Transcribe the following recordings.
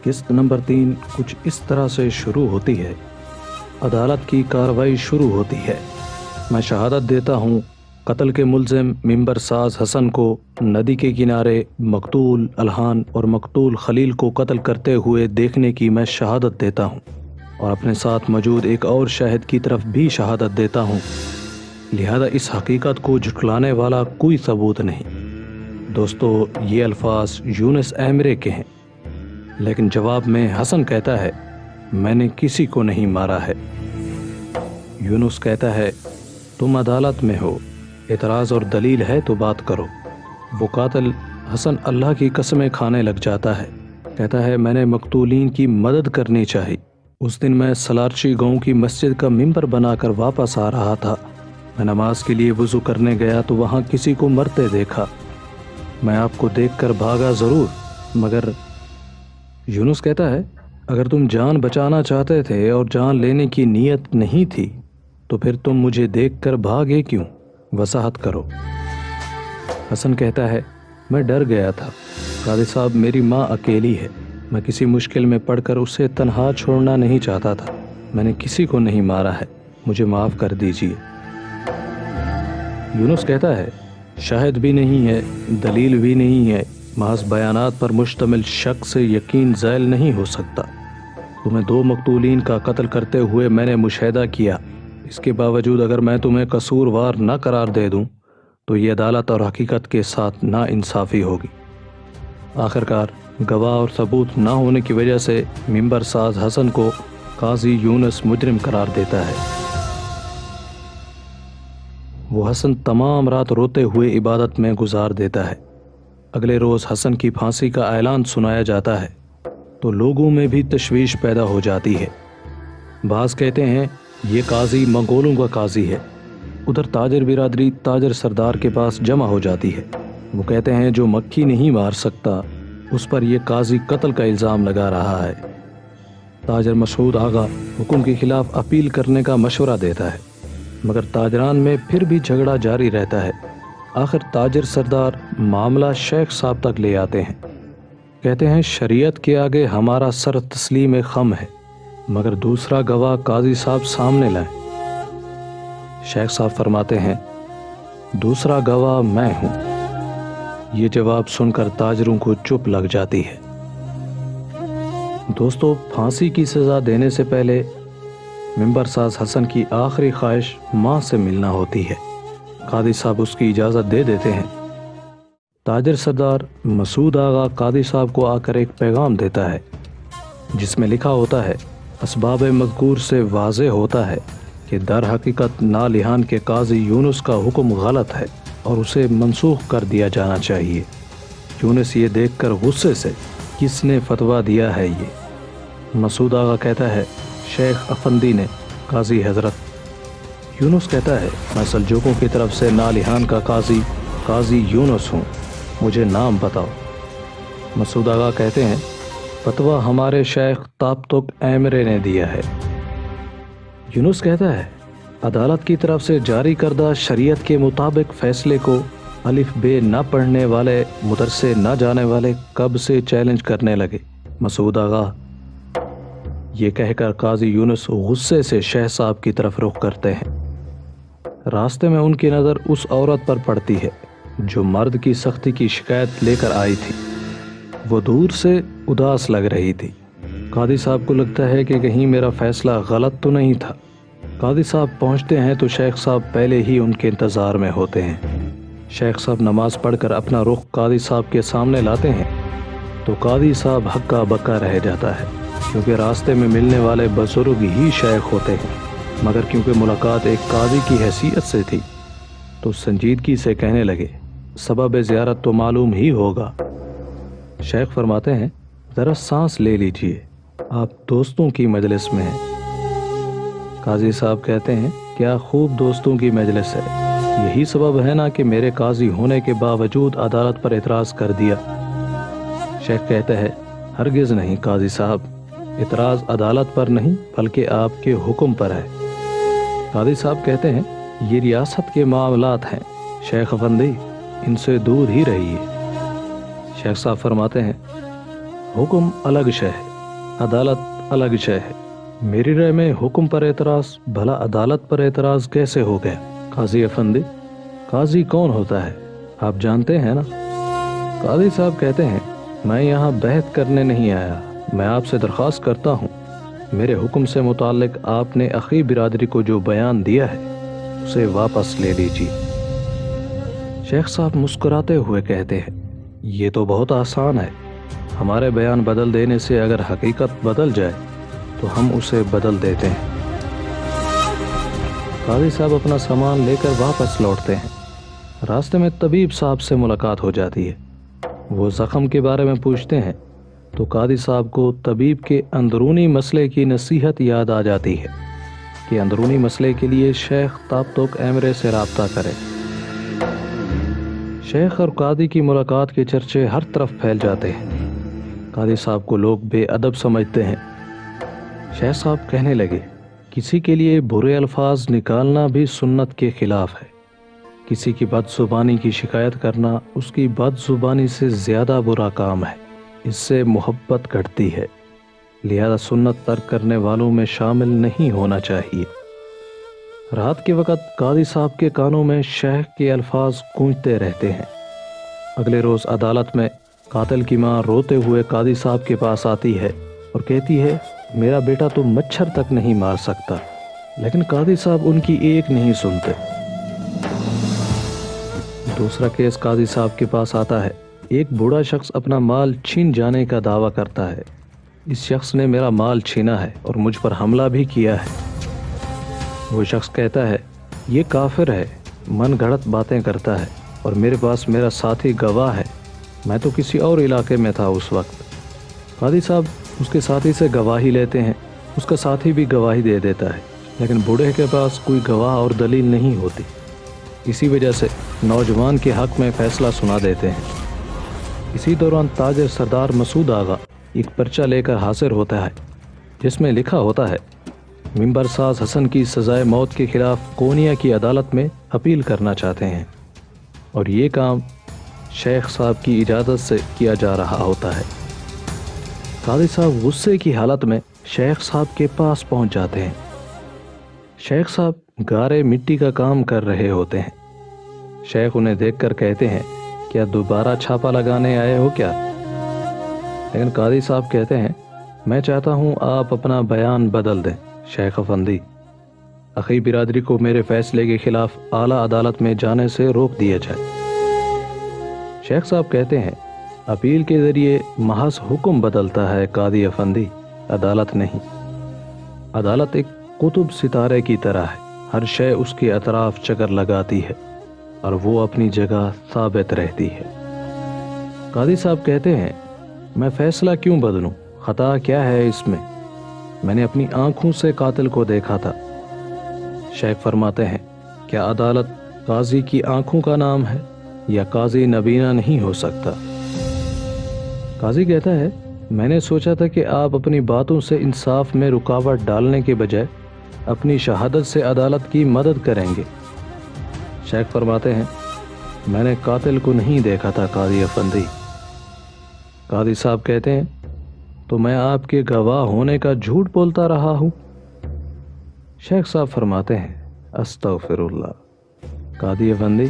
قسط نمبر 3 کچھ اس طرح سے شروع ہوتی ہے۔ عدالت کی کارروائی شروع ہوتی ہے۔ میں شہادت دیتا ہوں قتل کے ملزم ممبر ساز حسن کو ندی کے کنارے مقتول الہان اور مقتول خلیل کو قتل کرتے ہوئے دیکھنے کی میں شہادت دیتا ہوں، اور اپنے ساتھ موجود ایک اور شاہد کی طرف بھی شہادت دیتا ہوں، لہذا اس حقیقت کو جھٹلانے والا کوئی ثبوت نہیں۔ دوستو، یہ الفاظ یونس ایمرے کے ہیں، لیکن جواب میں حسن کہتا ہے میں نے کسی کو نہیں مارا ہے۔ یونس کہتا ہے تم عدالت میں ہو، اعتراض اور دلیل ہے تو بات کرو۔ وہ قاتل حسن اللہ کی قسمیں کھانے لگ جاتا ہے، کہتا ہے میں نے مقتولین کی مدد کرنی چاہی۔ اس دن میں سلارچی گاؤں کی مسجد کا ممبر بنا کر واپس آ رہا تھا۔ میں نماز کے لیے وضو کرنے گیا تو وہاں کسی کو مرتے دیکھا۔ میں آپ کو دیکھ کر بھاگا ضرور، مگر یونس کہتا ہے اگر تم جان بچانا چاہتے تھے اور جان لینے کی نیت نہیں تھی تو پھر تم مجھے دیکھ کر بھاگے کیوں؟ وضاحت کرو۔ حسن کہتا ہے میں ڈر گیا تھا، قاضی صاحب میری ماں اکیلی ہے، میں کسی مشکل میں پڑ کر اسے تنہا چھوڑنا نہیں چاہتا تھا، میں نے کسی کو نہیں مارا ہے، مجھے معاف کر دیجیے۔ یونس کہتا ہے شاہد بھی نہیں ہے، دلیل بھی نہیں ہے، محض بیانات پر مشتمل شک سے یقین زائل نہیں ہو سکتا۔ تمہیں 2 مقتولین کا قتل کرتے ہوئے میں نے مشاہدہ کیا، اس کے باوجود اگر میں تمہیں قصوروار نہ قرار دے دوں تو یہ عدالت اور حقیقت کے ساتھ نا انصافی ہوگی۔ آخرکار گواہ اور ثبوت نہ ہونے کی وجہ سے ممبر ساز حسن کو قاضی یونس مجرم قرار دیتا ہے۔ وہ حسن تمام رات روتے ہوئے عبادت میں گزار دیتا ہے۔ اگلے روز حسن کی پھانسی کا اعلان سنایا جاتا ہے تو لوگوں میں بھی تشویش پیدا ہو جاتی ہے۔ بعض کہتے ہیں یہ قاضی منگولوں کا قاضی ہے۔ ادھر تاجر برادری تاجر سردار کے پاس جمع ہو جاتی ہے۔ وہ کہتے ہیں جو مکھی نہیں مار سکتا اس پر یہ قاضی قتل کا الزام لگا رہا ہے۔ تاجر مسعود آغا حکم کے خلاف اپیل کرنے کا مشورہ دیتا ہے، مگر تاجران میں پھر بھی جھگڑا جاری رہتا ہے۔ آخر تاجر سردار معاملہ شیخ صاحب تک لے آتے ہیں، کہتے ہیں شریعت کے آگے ہمارا سر تسلیم خم ہے، مگر دوسرا گواہ قاضی صاحب سامنے لائیں۔ شیخ صاحب فرماتے ہیں دوسرا گواہ میں ہوں۔ یہ جواب سن کر تاجروں کو چپ لگ جاتی ہے۔ دوستو، پھانسی کی سزا دینے سے پہلے ممبر ساز حسن کی آخری خواہش ماں سے ملنا ہوتی ہے۔ قاضی صاحب اس کی اجازت دے دیتے ہیں۔ تاجر سردار مسعود آغا قاضی صاحب کو آ کر ایک پیغام دیتا ہے جس میں لکھا ہوتا ہے اسباب مذکور سے واضح ہوتا ہے کہ در حقیقت نالہان کے قاضی یونس کا حکم غلط ہے اور اسے منسوخ کر دیا جانا چاہیے۔ یونس یہ دیکھ کر غصے سے کس نے فتویٰ دیا ہے یہ؟ مسعود آغا کہتا ہے شیخ افندی نے، قاضی حضرت۔ یونس کہتا ہے میں سلجوقوں کی طرف سے نالہان کا قاضی یونس ہوں، مجھے نام بتاؤ۔ مسعود آغا کہتے ہیں فتویٰ ہمارے شیخ تابتک ایمرے نے دیا ہے۔ یونس کہتا ہے عدالت کی طرف سے جاری کردہ شریعت کے مطابق فیصلے کو الف بے نہ پڑھنے والے، مدرسے نہ جانے والے کب سے چیلنج کرنے لگے؟ مسعود آغا یہ کہہ کر قاضی یونس غصے سے شیخ صاحب کی طرف رخ کرتے ہیں۔ راستے میں ان کی نظر اس عورت پر پڑتی ہے جو مرد کی سختی کی شکایت لے کر آئی تھی۔ وہ دور سے اداس لگ رہی تھی۔ قاضی صاحب کو لگتا ہے کہ کہیں میرا فیصلہ غلط تو نہیں تھا۔ قاضی صاحب پہنچتے ہیں تو شیخ صاحب پہلے ہی ان کے انتظار میں ہوتے ہیں۔ شیخ صاحب نماز پڑھ کر اپنا رخ قاضی صاحب کے سامنے لاتے ہیں تو قاضی صاحب ہکا بکا رہ جاتا ہے، کیونکہ راستے میں ملنے والے بزرگ ہی شیخ ہوتے ہیں، مگر کیونکہ ملاقات ایک قاضی کی حیثیت سے تھی تو سنجیدگی سے کہنے لگے سبب زیارت تو معلوم ہی ہوگا۔ شیخ فرماتے ہیں ذرا سانس لے لیجئے، آپ دوستوں کی مجلس میں ہیں۔ قاضی صاحب کہتے ہیں کیا خوب دوستوں کی مجلس ہے، یہی سبب ہے نا کہ میرے قاضی ہونے کے باوجود عدالت پر اعتراض کر دیا۔ شیخ کہتا ہے ہرگز نہیں قاضی صاحب، اعتراض عدالت پر نہیں بلکہ آپ کے حکم پر ہے۔ قاضی صاحب کہتے ہیں یہ ریاست کے معاملات ہیں شیخ افندی، ان سے دور ہی رہیے۔ شیخ صاحب فرماتے ہیں حکم الگ شے ہے، عدالت الگ شے ہے۔ میری رائے میں حکم پر اعتراض بھلا عدالت پر اعتراض کیسے ہو گیا؟ قاضی افندی، قاضی کون ہوتا ہے آپ جانتے ہیں نا؟ قاضی صاحب کہتے ہیں میں یہاں بحث کرنے نہیں آیا، میں آپ سے درخواست کرتا ہوں میرے حکم سے متعلق آپ نے اخی برادری کو جو بیان دیا ہے اسے واپس لے لیجیے۔ شیخ صاحب مسکراتے ہوئے کہتے ہیں یہ تو بہت آسان ہے، ہمارے بیان بدل دینے سے اگر حقیقت بدل جائے تو ہم اسے بدل دیتے ہیں۔ قاضی صاحب اپنا سامان لے کر واپس لوٹتے ہیں۔ راستے میں طبیب صاحب سے ملاقات ہو جاتی ہے، وہ زخم کے بارے میں پوچھتے ہیں تو قاضی صاحب کو طبیب کے اندرونی مسئلے کی نصیحت یاد آ جاتی ہے کہ اندرونی مسئلے کے لیے شیخ تابتوک ایمرے سے رابطہ کرے۔ شیخ اور قاضی کی ملاقات کے چرچے ہر طرف پھیل جاتے ہیں۔ قاضی صاحب کو لوگ بے ادب سمجھتے ہیں۔ شیخ صاحب کہنے لگے کسی کے لیے برے الفاظ نکالنا بھی سنت کے خلاف ہے، کسی کی بد زبانی کی شکایت کرنا اس کی بد زبانی سے زیادہ برا کام ہے، اس سے محبت گھٹتی ہے، لہذا سنت ترک کرنے والوں میں شامل نہیں ہونا چاہیے۔ رات کے وقت قاضی صاحب کے کانوں میں شیخ کے الفاظ گونجتے رہتے ہیں۔ اگلے روز عدالت میں قاتل کی ماں روتے ہوئے قاضی صاحب کے پاس آتی ہے اور کہتی ہے میرا بیٹا تو مچھر تک نہیں مار سکتا، لیکن قاضی صاحب ان کی ایک نہیں سنتے۔ دوسرا کیس قاضی صاحب کے پاس آتا ہے۔ ایک بوڑھا شخص اپنا مال چھین جانے کا دعویٰ کرتا ہے، اس شخص نے میرا مال چھینا ہے اور مجھ پر حملہ بھی کیا ہے۔ وہ شخص کہتا ہے یہ کافر ہے، من گھڑت باتیں کرتا ہے اور میرے پاس میرا ساتھی گواہ ہے، میں تو کسی اور علاقے میں تھا اس وقت۔ قاضی صاحب اس کے ساتھی سے گواہی لیتے ہیں، اس کا ساتھی بھی گواہی دے دیتا ہے، لیکن بوڑھے کے پاس کوئی گواہ اور دلیل نہیں ہوتی۔ اسی وجہ سے نوجوان کے حق میں فیصلہ سنا دیتے ہیں۔ اسی دوران تاجر سردار مسعود آغا ایک پرچہ لے کر حاضر ہوتا ہے جس میں لکھا ہوتا ہے ممبر ساز حسن کی سزائے موت کے خلاف کونیا کی عدالت میں اپیل کرنا چاہتے ہیں، اور یہ کام شیخ صاحب کی اجازت سے کیا جا رہا ہوتا ہے۔ قاضی صاحب غصے کی حالت میں شیخ صاحب کے پاس پہنچ جاتے ہیں۔ شیخ صاحب گارے مٹی کا کام کر رہے ہوتے ہیں۔ شیخ انہیں دیکھ کر کہتے ہیں کیا دوبارہ چھاپا لگانے آئے ہو کیا؟ لیکن قاضی صاحب کہتے ہیں میں چاہتا ہوں آپ اپنا بیان بدل دیں شیخ افندی، اخی برادری کو میرے فیصلے کے خلاف اعلیٰ عدالت میں جانے سے روک دیا جائے۔ شیخ صاحب کہتے ہیں اپیل کے ذریعے محض حکم بدلتا ہے قاضی افندی، عدالت نہیں۔ عدالت ایک قطب ستارے کی طرح ہے، ہر شے اس کے اطراف چکر لگاتی ہے اور وہ اپنی جگہ ثابت رہتی ہے۔ قاضی صاحب کہتے ہیں میں فیصلہ کیوں بدلوں، خطا کیا ہے اس میں نے اپنی آنکھوں سے قاتل کو دیکھا تھا۔ شیخ فرماتے ہیں کیا عدالت قاضی کی آنکھوں کا نام ہے یا قاضی نبینا نہیں ہو سکتا؟ قاضی کہتا ہے میں نے سوچا تھا کہ آپ اپنی باتوں سے انصاف میں رکاوٹ ڈالنے کے بجائے اپنی شہادت سے عدالت کی مدد کریں گے۔ شیخ فرماتے ہیں میں نے قاتل کو نہیں دیکھا تھا قاضی افندی۔ قاضی صاحب کہتے ہیں تو میں آپ کے گواہ ہونے کا جھوٹ بولتا رہا ہوں؟ شیخ صاحب فرماتے ہیں استغفر اللہ قاضی افندی،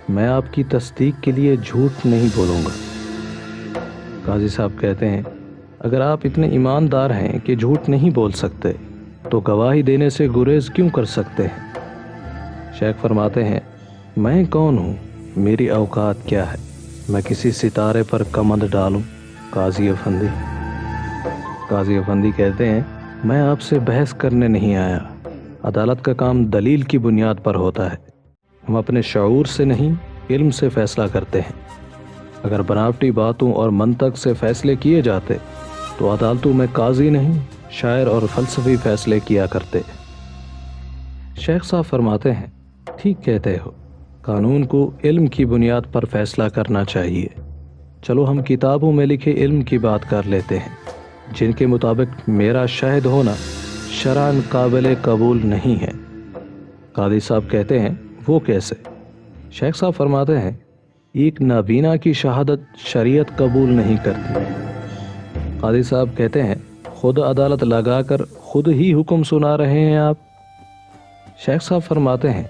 میں آپ کی تصدیق کے لیے جھوٹ نہیں بولوں گا۔ قاضی صاحب کہتے ہیں اگر آپ اتنے ایماندار ہیں کہ جھوٹ نہیں بول سکتے تو گواہی دینے سے گریز کیوں کر سکتے ہیں؟ شیخ فرماتے ہیں میں کون ہوں، میری اوقات کیا ہے، میں کسی ستارے پر کمند ڈالوں قاضی افندی؟ قاضی افندی کہتے ہیں میں آپ سے بحث کرنے نہیں آیا، عدالت کا کام دلیل کی بنیاد پر ہوتا ہے، ہم اپنے شعور سے نہیں علم سے فیصلہ کرتے ہیں۔ اگر بناوٹی باتوں اور منطق سے فیصلے کیے جاتے تو عدالتوں میں قاضی نہیں شاعر اور فلسفی فیصلے کیا کرتے۔ شیخ صاحب فرماتے ہیں ٹھیک کہتے ہو، قانون کو علم کی بنیاد پر فیصلہ کرنا چاہیے۔ چلو ہم کتابوں میں لکھے علم کی بات کر لیتے ہیں جن کے مطابق میرا شاہد ہونا شرعاً قابل قبول نہیں ہے۔ قاضی صاحب کہتے ہیں وہ کیسے؟ شیخ صاحب فرماتے ہیں ایک نابینا کی شہادت شریعت قبول نہیں کرتی۔ قاضی صاحب کہتے ہیں خود عدالت لگا کر خود ہی حکم سنا رہے ہیں آپ؟ شیخ صاحب فرماتے ہیں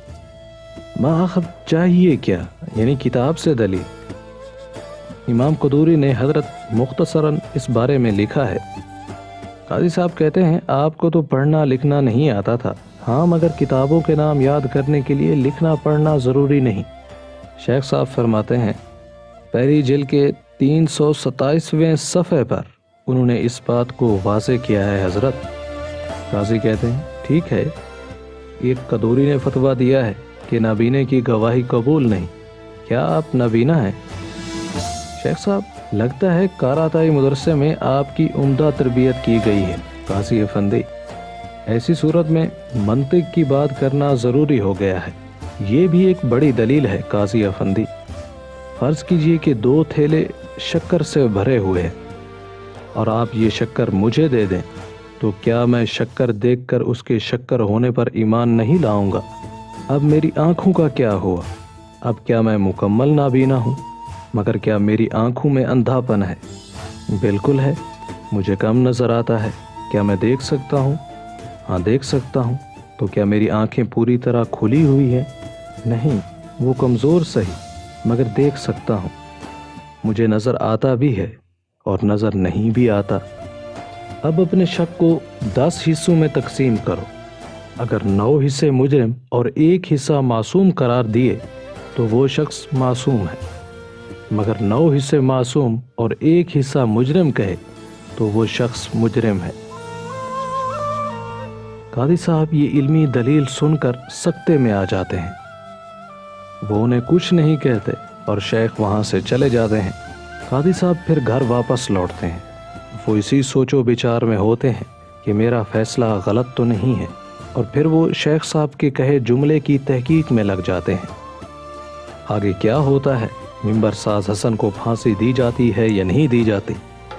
ما آخر چاہیے کیا، یعنی کتاب سے دلیل۔ امام قدوری نے حضرت مختصراً اس بارے میں لکھا ہے۔ قاضی صاحب کہتے ہیں آپ کو تو پڑھنا لکھنا نہیں آتا تھا، ہاں مگر کتابوں کے نام یاد کرنے کے لیے لکھنا پڑھنا ضروری نہیں۔ شیخ صاحب فرماتے ہیں پہلی جلد کے 327ویں صفحے پر انہوں نے اس بات کو واضح کیا ہے حضرت۔ قاضی کہتے ہیں ٹھیک ہے، ایک قدوری نے فتویٰ دیا ہے کہ نابینے کی گواہی قبول نہیں، کیا آپ نابینا ہیں؟ شیخ صاحب لگتا ہے کاراتائی مدرسے میں آپ کی عمدہ تربیت کی گئی ہے قاضی افندی، ایسی صورت میں منطق کی بات کرنا ضروری ہو گیا ہے۔ یہ بھی ایک بڑی دلیل ہے قاضی افندی۔ فرض کیجئے کہ 2 تھیلے شکر سے بھرے ہوئے ہیں اور آپ یہ شکر مجھے دے دیں، تو کیا میں شکر دیکھ کر اس کے شکر ہونے پر ایمان نہیں لاؤں گا؟ اب میری آنکھوں کا کیا ہوا؟ اب کیا میں مکمل نابینا ہوں؟ مگر کیا میری آنکھوں میں اندھا پن ہے؟ بالکل ہے، مجھے کم نظر آتا ہے، کیا میں دیکھ سکتا ہوں؟ ہاں دیکھ سکتا ہوں۔ تو کیا میری آنکھیں پوری طرح کھلی ہوئی ہیں؟ نہیں، وہ کمزور صحیح، مگر دیکھ سکتا ہوں۔ مجھے نظر آتا بھی ہے اور نظر نہیں بھی آتا۔ اب اپنے شک کو 10 حصوں میں تقسیم کرو، اگر 9 حصے مجرم اور 1 حصہ معصوم قرار دیے تو وہ شخص معصوم ہے، مگر 9 حصے معصوم اور 1 حصہ مجرم کہے تو وہ شخص مجرم ہے۔ قاضی صاحب یہ علمی دلیل سن کر سکتے میں آ جاتے ہیں، وہ انہیں کچھ نہیں کہتے اور شیخ وہاں سے چلے جاتے ہیں۔ قاضی صاحب پھر گھر واپس لوٹتے ہیں، وہ اسی سوچ و بچار میں ہوتے ہیں کہ میرا فیصلہ غلط تو نہیں ہے، اور پھر وہ شیخ صاحب کے کہے جملے کی تحقیق میں لگ جاتے ہیں۔ آگے کیا ہوتا ہے، ممبر ساز حسن کو پھانسی دی جاتی ہے یا نہیں دی جاتی،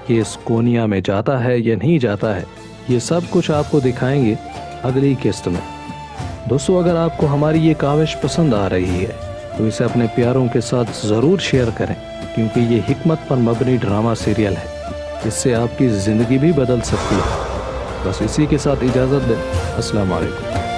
کیس کونیا میں جاتا ہے یا نہیں جاتا ہے، یہ سب کچھ آپ کو دکھائیں گے اگلی قسط میں۔ دوستو اگر آپ کو ہماری یہ کاوش پسند آ رہی ہے تو اسے اپنے پیاروں کے ساتھ ضرور شیئر کریں، کیونکہ یہ حکمت پر مبنی ڈرامہ سیریل ہے، اس سے آپ کی زندگی بھی بدل سکتی ہے۔ بس اسی کے ساتھ اجازت دیں، السلام علیکم۔